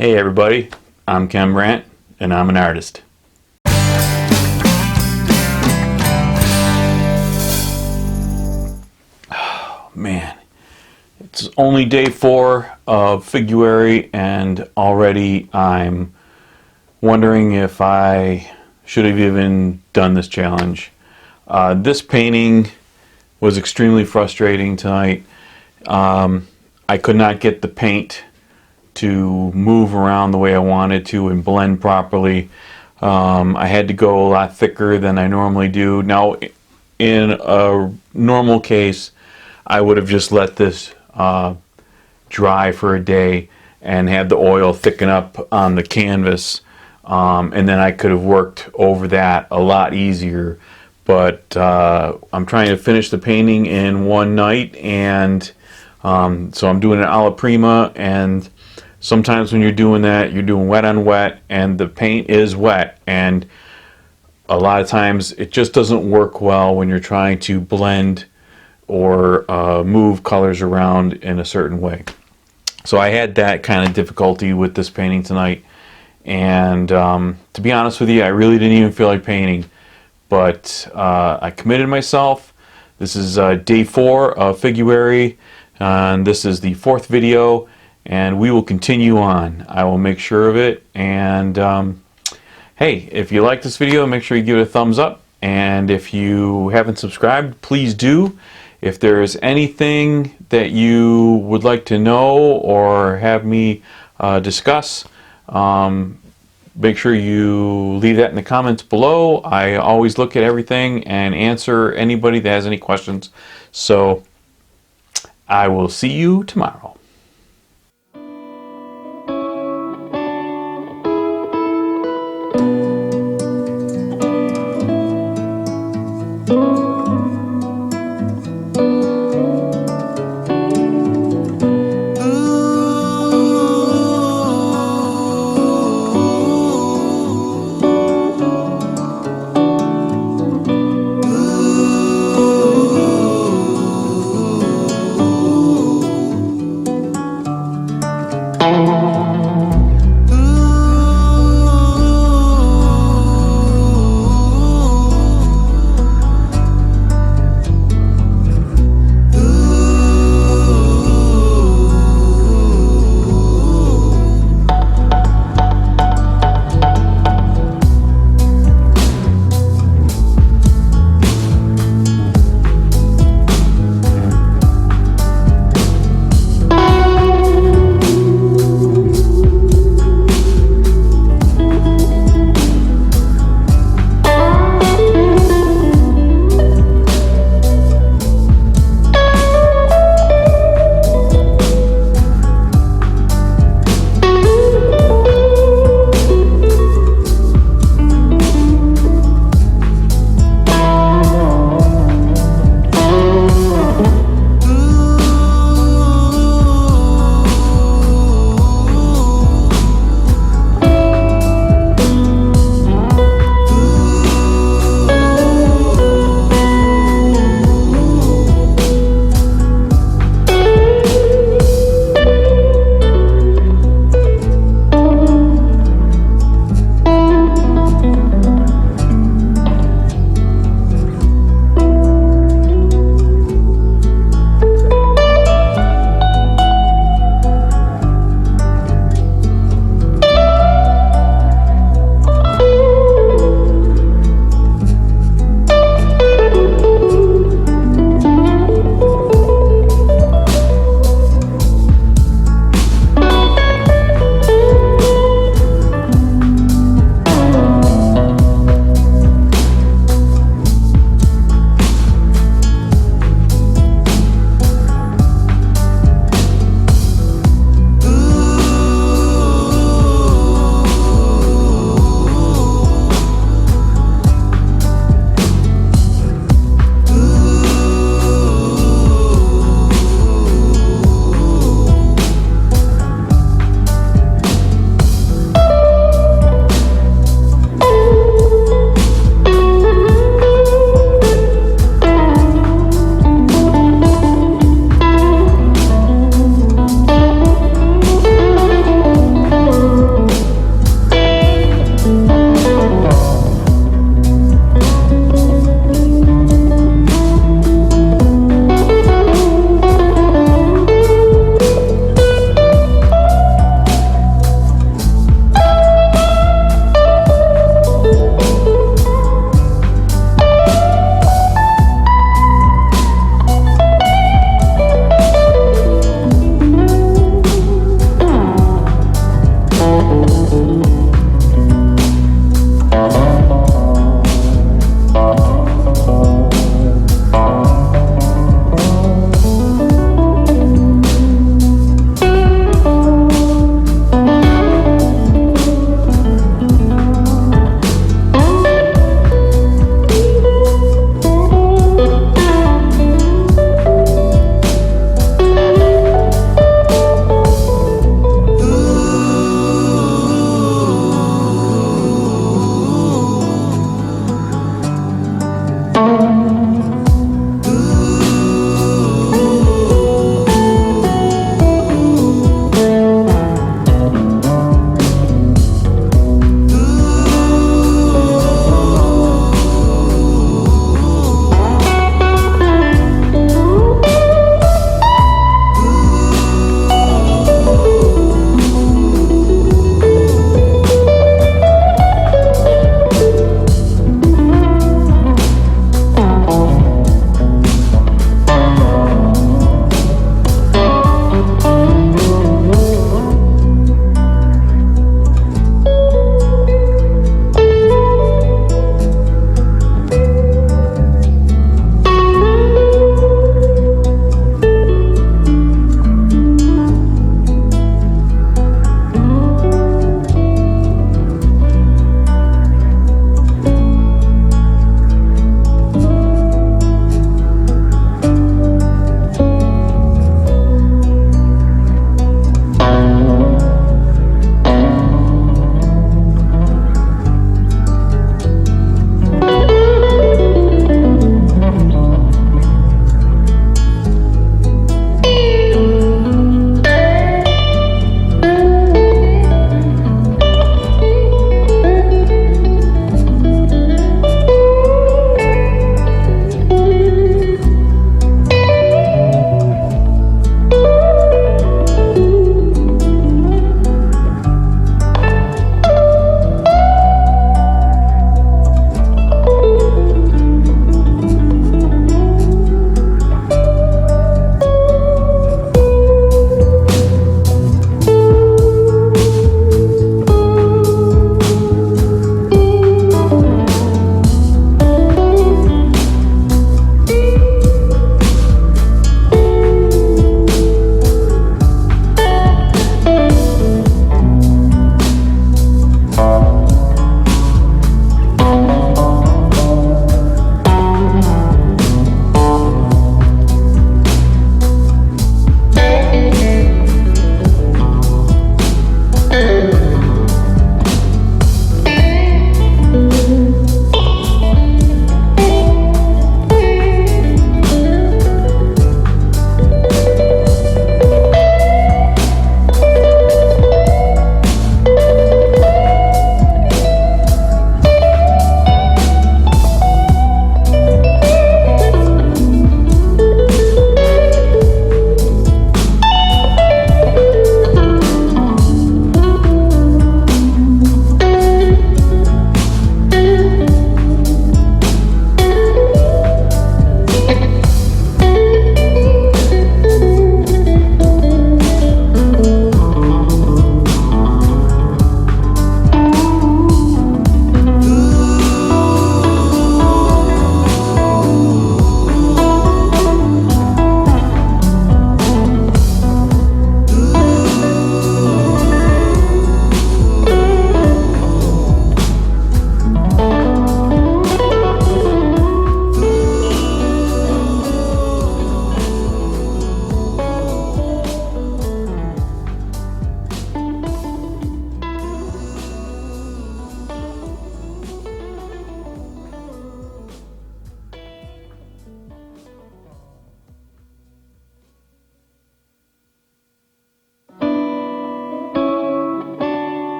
Hey everybody, I'm Brant, and I'm an artist. Oh, man, it's only day 4 of Figurary, and already I'm wondering if I should have even done this challenge. This painting was extremely frustrating tonight. I could not get the paint to move around the way I wanted to and blend properly. I had to go a lot thicker than I normally do. Now, in a normal case, I would have just let this dry for a day and had the oil thicken up on the canvas, and then I could have worked over that a lot easier. But I'm trying to finish the painting in one night, and so I'm doing it alla prima, and sometimes when you're doing that, you're doing wet on wet, and the paint is wet, and a lot of times it just doesn't work well when you're trying to blend or move colors around in a certain way. So I had that kind of difficulty with this painting tonight, and to be honest with you, I really didn't even feel like painting, but I committed myself. This is day 4 of Figurary, and this is the 4th video, and we will continue on. I will make sure of it, and hey, if you like this video, make sure you give it a thumbs up, and if you haven't subscribed, please do. If there is anything that you would like to know or have me discuss, make sure you leave that in the comments below. I always look at everything and answer anybody that has any questions. So I will see you tomorrow.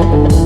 Bye.